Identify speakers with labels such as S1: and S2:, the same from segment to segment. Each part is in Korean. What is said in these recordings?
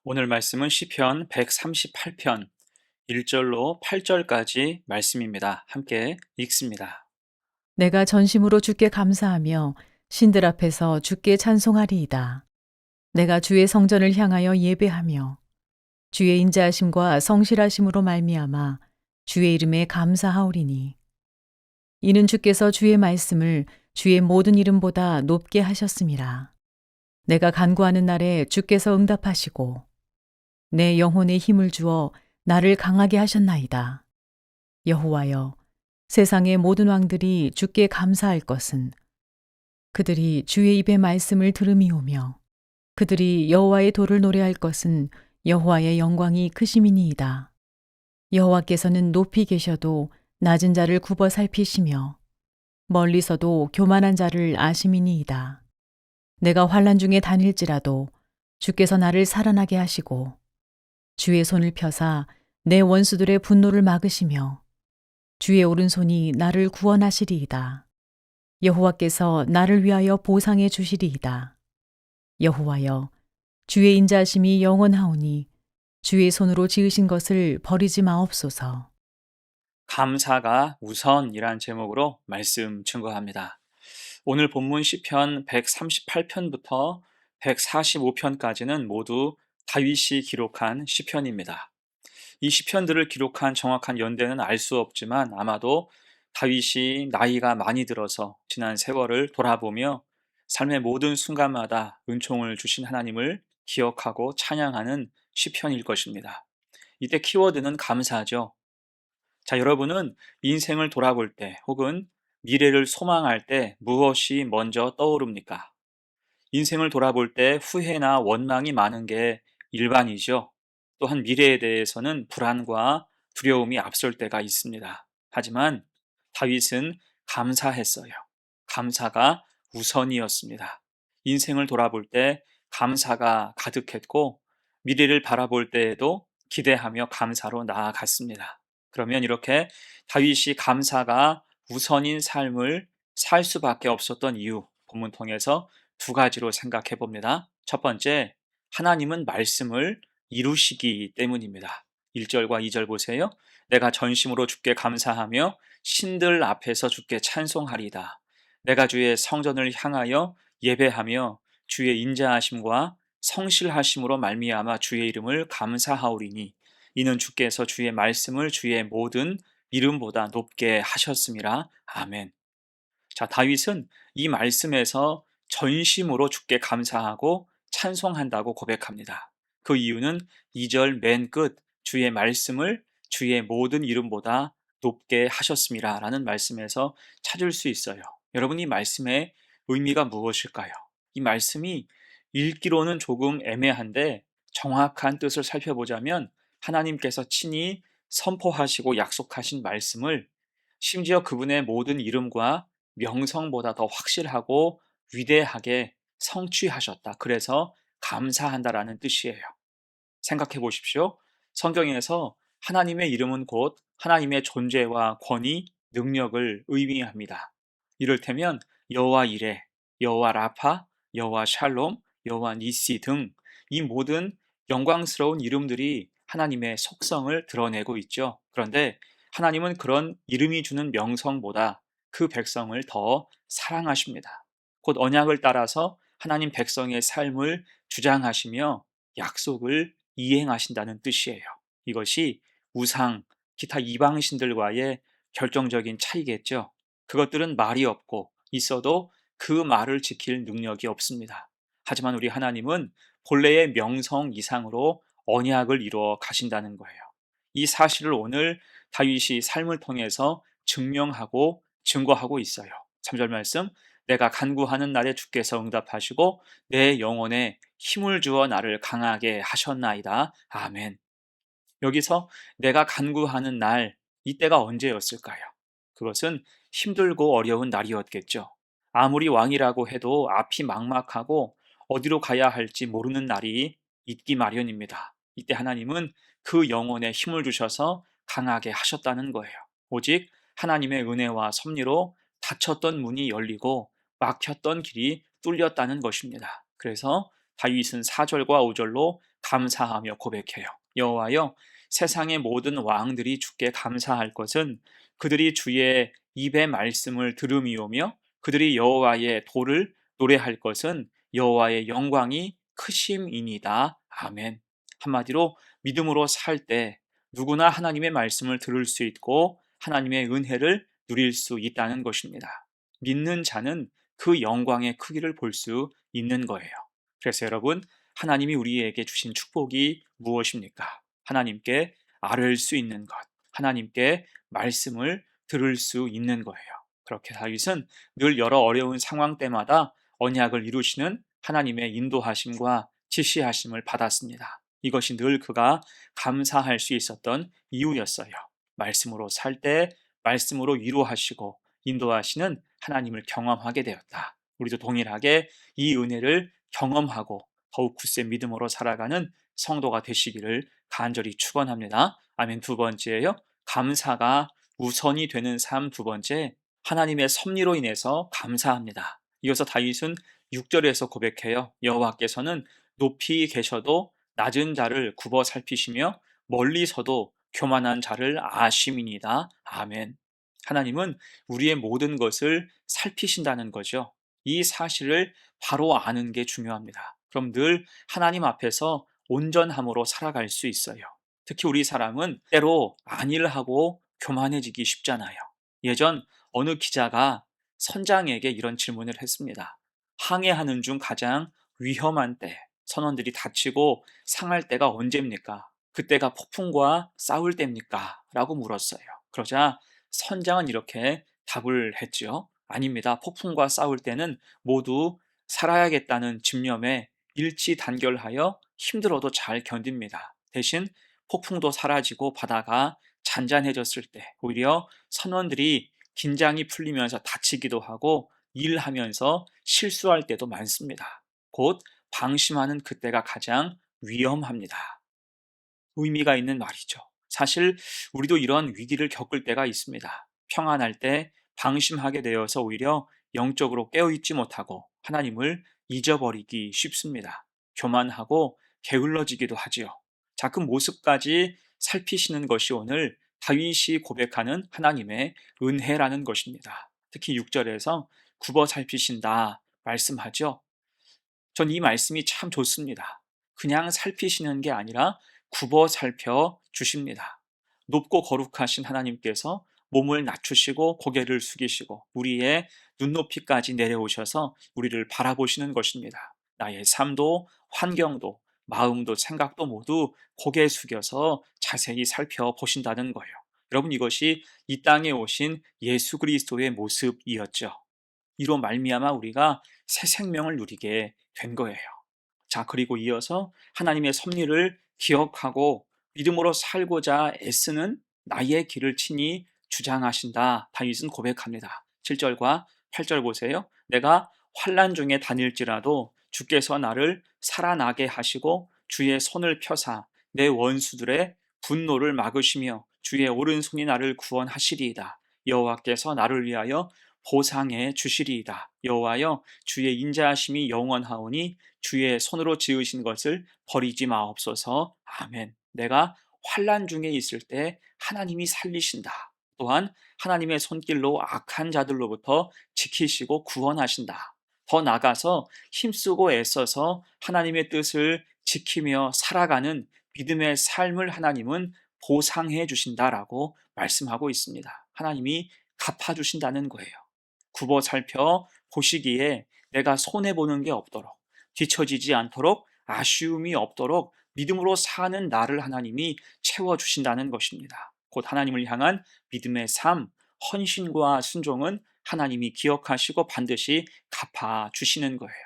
S1: 오늘 말씀은 시편 138편 1절로 8절까지 말씀입니다. 함께 읽습니다.
S2: 내가 전심으로 주께 감사하며 신들 앞에서 주께 찬송하리이다. 내가 주의 성전을 향하여 예배하며 주의 인자하심과 성실하심으로 말미암아 주의 이름에 감사하오리니. 이는 주께서 주의 말씀을 주의 모든 이름보다 높게 하셨음이라. 내가 간구하는 날에 주께서 응답하시고 내 영혼에 힘을 주어 나를 강하게 하셨나이다. 여호와여, 세상의 모든 왕들이 주께 감사할 것은 그들이 주의 입의 말씀을 들음이오며 그들이 여호와의 도를 노래할 것은 여호와의 영광이 크심이니이다. 여호와께서는 높이 계셔도 낮은 자를 굽어 살피시며 멀리서도 교만한 자를 아심이니이다. 내가 환난 중에 다닐지라도 주께서 나를 살아나게 하시고 주의 손을 펴사 내 원수들의 분노를 막으시며 주의 오른손이 나를 구원하시리이다. 여호와께서 나를 위하여 보상해 주시리이다. 여호와여, 주의 인자하심이 영원하오니 주의 손으로 지으신 것을 버리지 마옵소서.
S1: 감사가 우선이란 제목으로 말씀 증거합니다. 오늘 본문 시편 138편부터 145편까지는 모두 다윗이 기록한 시편입니다. 이 시편들을 기록한 정확한 연대는 알 수 없지만 아마도 다윗이 나이가 많이 들어서 지난 세월을 돌아보며 삶의 모든 순간마다 은총을 주신 하나님을 기억하고 찬양하는 시편일 것입니다. 이때 키워드는 감사죠. 자, 여러분은 인생을 돌아볼 때 혹은 미래를 소망할 때 무엇이 먼저 떠오릅니까? 인생을 돌아볼 때 후회나 원망이 많은 게 일반이죠. 또한 미래에 대해서는 불안과 두려움이 앞설 때가 있습니다. 하지만 다윗은 감사했어요. 감사가 우선이었습니다. 인생을 돌아볼 때 감사가 가득했고 미래를 바라볼 때에도 기대하며 감사로 나아갔습니다. 그러면 이렇게 다윗이 감사가 우선인 삶을 살 수밖에 없었던 이유, 본문 통해서 두 가지로 생각해 봅니다. 첫 번째, 하나님은 말씀을 이루시기 때문입니다. 1절과 2절 보세요. 내가 전심으로 주께 감사하며 신들 앞에서 주께 찬송하리다. 내가 주의 성전을 향하여 예배하며 주의 인자하심과 성실하심으로 말미암아 주의 이름을 감사하오리니 이는 주께서 주의 말씀을 주의 모든 이름보다 높게 하셨음이라. 아멘. 자, 다윗은 이 말씀에서 전심으로 주께 감사하고 찬송한다고 고백합니다. 그 이유는 2절 맨 끝 주의 말씀을 주의 모든 이름보다 높게 하셨습니다 라는 말씀에서 찾을 수 있어요. 여러분, 이 말씀의 의미가 무엇일까요? 이 말씀이 읽기로는 조금 애매한데 정확한 뜻을 살펴보자면 하나님께서 친히 선포하시고 약속하신 말씀을 심지어 그분의 모든 이름과 명성보다 더 확실하고 위대하게 성취하셨다. 그래서 감사한다라는 뜻이에요. 생각해 보십시오. 성경에서 하나님의 이름은 곧 하나님의 존재와 권위, 능력을 의미합니다. 이를테면 여호와 이레, 여호와 라파, 여호와 샬롬, 여호와 니시 등 이 모든 영광스러운 이름들이 하나님의 속성을 드러내고 있죠. 그런데 하나님은 그런 이름이 주는 명성보다 그 백성을 더 사랑하십니다. 곧 언약을 따라서 하나님 백성의 삶을 주장하시며 약속을 이행하신다는 뜻이에요. 이것이 우상, 기타 이방신들과의 결정적인 차이겠죠. 그것들은 말이 없고 있어도 그 말을 지킬 능력이 없습니다. 하지만 우리 하나님은 본래의 명성 이상으로 언약을 이루어 가신다는 거예요. 이 사실을 오늘 다윗이 삶을 통해서 증명하고 증거하고 있어요. 3절 말씀, 내가 간구하는 날에 주께서 응답하시고 내 영혼에 힘을 주어 나를 강하게 하셨나이다. 아멘. 여기서 내가 간구하는 날, 이때가 언제였을까요? 그것은 힘들고 어려운 날이었겠죠. 아무리 왕이라고 해도 앞이 막막하고 어디로 가야 할지 모르는 날이 있기 마련입니다. 이때 하나님은 그 영혼에 힘을 주셔서 강하게 하셨다는 거예요. 오직 하나님의 은혜와 섭리로 닫혔던 문이 열리고 막혔던 길이 뚫렸다는 것입니다. 그래서 다윗은 4절과 5절로 감사하며 고백해요. 여호와여, 세상의 모든 왕들이 주께 감사할 것은 그들이 주의 입의 말씀을 들음이오며 그들이 여호와의 도를 노래할 것은 여호와의 영광이 크심이니이다. 아멘. 한마디로 믿음으로 살 때 누구나 하나님의 말씀을 들을 수 있고 하나님의 은혜를 누릴 수 있다는 것입니다. 믿는 자는 그 영광의 크기를 볼 수 있는 거예요. 그래서 여러분, 하나님이 우리에게 주신 축복이 무엇입니까? 하나님께 아뢰 수 있는 것, 하나님께 말씀을 들을 수 있는 거예요. 그렇게 다윗은 늘 여러 어려운 상황 때마다 언약을 이루시는 하나님의 인도하심과 지시하심을 받았습니다. 이것이 늘 그가 감사할 수 있었던 이유였어요. 말씀으로 살 때 말씀으로 위로하시고 인도하시는 하나님을 경험하게 되었다. 우리도 동일하게 이 은혜를 경험하고 더욱 굳세 믿음으로 살아가는 성도가 되시기를 간절히 축원합니다. 아멘. 두 번째예요. 감사가 우선이 되는 삶. 두 번째, 하나님의 섭리로 인해서 감사합니다. 이어서 다윗은 6절에서 고백해요. 여호와께서는 높이 계셔도 낮은 자를 굽어 살피시며 멀리서도 교만한 자를 아심이니이다. 아멘. 하나님은 우리의 모든 것을 살피신다는 거죠. 이 사실을 바로 아는 게 중요합니다. 그럼 늘 하나님 앞에서 온전함으로 살아갈 수 있어요. 특히 우리 사람은 때로 안일하고 교만해지기 쉽잖아요. 예전 어느 기자가 선장에게 이런 질문을 했습니다. 항해하는 중 가장 위험한 때, 선원들이 다치고 상할 때가 언제입니까? 그때가 폭풍과 싸울 때입니까? 라고 물었어요. 그러자 선장은 이렇게 답을 했죠. 아닙니다. 폭풍과 싸울 때는 모두 살아야겠다는 집념에 일치단결하여 힘들어도 잘 견딥니다. 대신 폭풍도 사라지고 바다가 잔잔해졌을 때 오히려 선원들이 긴장이 풀리면서 다치기도 하고 일하면서 실수할 때도 많습니다. 곧 방심하는 그때가 가장 위험합니다. 의미가 있는 말이죠. 사실 우리도 이런 위기를 겪을 때가 있습니다. 평안할 때 방심하게 되어서 오히려 영적으로 깨어있지 못하고 하나님을 잊어버리기 쉽습니다. 교만하고 게을러지기도 하지요. 자, 그 모습까지 살피시는 것이 오늘 다윗이 고백하는 하나님의 은혜라는 것입니다. 특히 6절에서 굽어 살피신다 말씀하죠. 전 이 말씀이 참 좋습니다. 그냥 살피시는 게 아니라 굽어 살펴 주십니다. 높고 거룩하신 하나님께서 몸을 낮추시고 고개를 숙이시고 우리의 눈높이까지 내려오셔서 우리를 바라보시는 것입니다. 나의 삶도 환경도 마음도 생각도 모두 고개 숙여서 자세히 살펴보신다는 거예요. 여러분, 이것이 이 땅에 오신 예수 그리스도의 모습이었죠. 이로 말미암아 우리가 새 생명을 누리게 된 거예요. 자, 그리고 이어서 하나님의 섭리를 기억하고 믿음으로 살고자 애쓰는 나의 길을 친히 주장하신다. 다윗은 고백합니다. 7절과 8절 보세요. 내가 환난 중에 다닐지라도 주께서 나를 살아나게 하시고 주의 손을 펴사 내 원수들의 분노를 막으시며 주의 오른손이 나를 구원하시리이다. 여호와께서 나를 위하여 보상해 주시리이다. 여호와여, 주의 인자하심이 영원하오니 주의 손으로 지으신 것을 버리지 마옵소서. 아멘. 내가 환난 중에 있을 때 하나님이 살리신다. 또한 하나님의 손길로 악한 자들로부터 지키시고 구원하신다. 더 나아가서 힘쓰고 애써서 하나님의 뜻을 지키며 살아가는 믿음의 삶을 하나님은 보상해 주신다라고 말씀하고 있습니다. 하나님이 갚아주신다는 거예요. 굽어 살펴 보시기에 내가 손해보는 게 없도록, 뒤처지지 않도록, 아쉬움이 없도록 믿음으로 사는 나를 하나님이 채워주신다는 것입니다. 곧 하나님을 향한 믿음의 삶, 헌신과 순종은 하나님이 기억하시고 반드시 갚아주시는 거예요.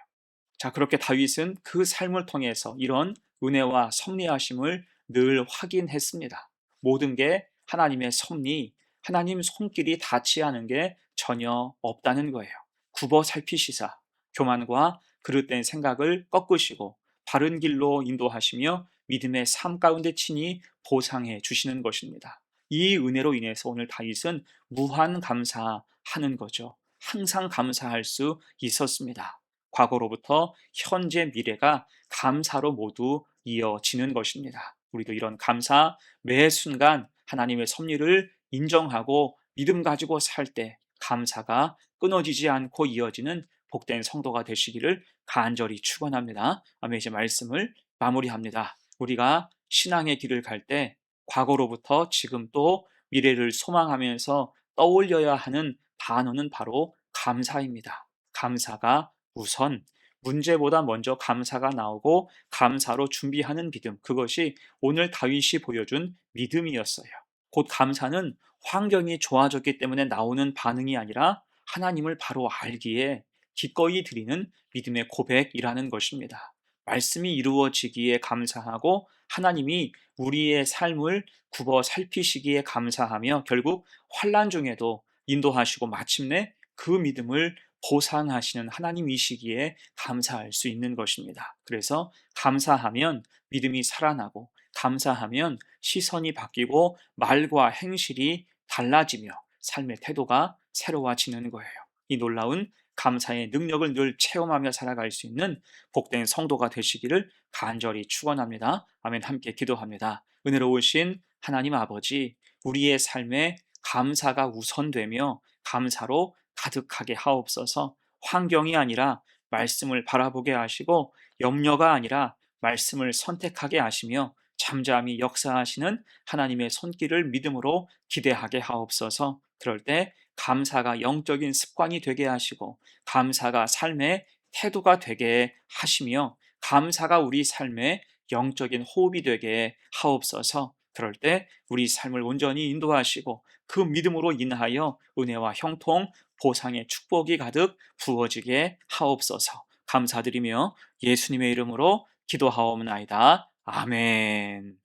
S1: 자, 그렇게 다윗은 그 삶을 통해서 이런 은혜와 섭리하심을 늘 확인했습니다. 모든 게 하나님의 섭리, 하나님 손길이 닿지 않은 게 전혀 없다는 거예요. 굽어 살피시사 교만과 그릇된 생각을 꺾으시고 바른 길로 인도하시며 믿음의 삶 가운데 친히 보상해 주시는 것입니다. 이 은혜로 인해서 오늘 다윗은 무한 감사하는 거죠. 항상 감사할 수 있었습니다. 과거로부터 현재 미래가 감사로 모두 이어지는 것입니다. 우리도 이런 감사 매 순간 하나님의 섭리를 인정하고 믿음 가지고 살 때 감사가 끊어지지 않고 이어지는 복된 성도가 되시기를 간절히 축원합니다. 아멘. 이제 말씀을 마무리합니다. 우리가 신앙의 길을 갈 때 과거로부터 지금 또 미래를 소망하면서 떠올려야 하는 단어는 바로 감사입니다. 감사가 우선, 문제보다 먼저 감사가 나오고 감사로 준비하는 믿음, 그것이 오늘 다윗이 보여준 믿음이었어요. 곧 감사는 환경이 좋아졌기 때문에 나오는 반응이 아니라 하나님을 바로 알기에 기꺼이 드리는 믿음의 고백이라는 것입니다. 말씀이 이루어지기에 감사하고 하나님이 우리의 삶을 굽어 살피시기에 감사하며 결국 환난 중에도 인도하시고 마침내 그 믿음을 보상하시는 하나님이시기에 감사할 수 있는 것입니다. 그래서 감사하면 믿음이 살아나고 감사하면 시선이 바뀌고 말과 행실이 달라지며 삶의 태도가 새로워지는 거예요. 이 놀라운 감사의 능력을 늘 체험하며 살아갈 수 있는 복된 성도가 되시기를 간절히 축원합니다. 아멘. 함께 기도합니다. 은혜로우신 하나님 아버지, 우리의 삶에 감사가 우선되며 감사로 가득하게 하옵소서. 환경이 아니라 말씀을 바라보게 하시고 염려가 아니라 말씀을 선택하게 하시며 잠잠히 역사하시는 하나님의 손길을 믿음으로 기대하게 하옵소서. 그럴 때 감사가 영적인 습관이 되게 하시고 감사가 삶의 태도가 되게 하시며 감사가 우리 삶의 영적인 호흡이 되게 하옵소서. 그럴 때 우리 삶을 온전히 인도하시고 그 믿음으로 인하여 은혜와 형통, 보상의 축복이 가득 부어지게 하옵소서. 감사드리며 예수님의 이름으로 기도하옵나이다. 아멘.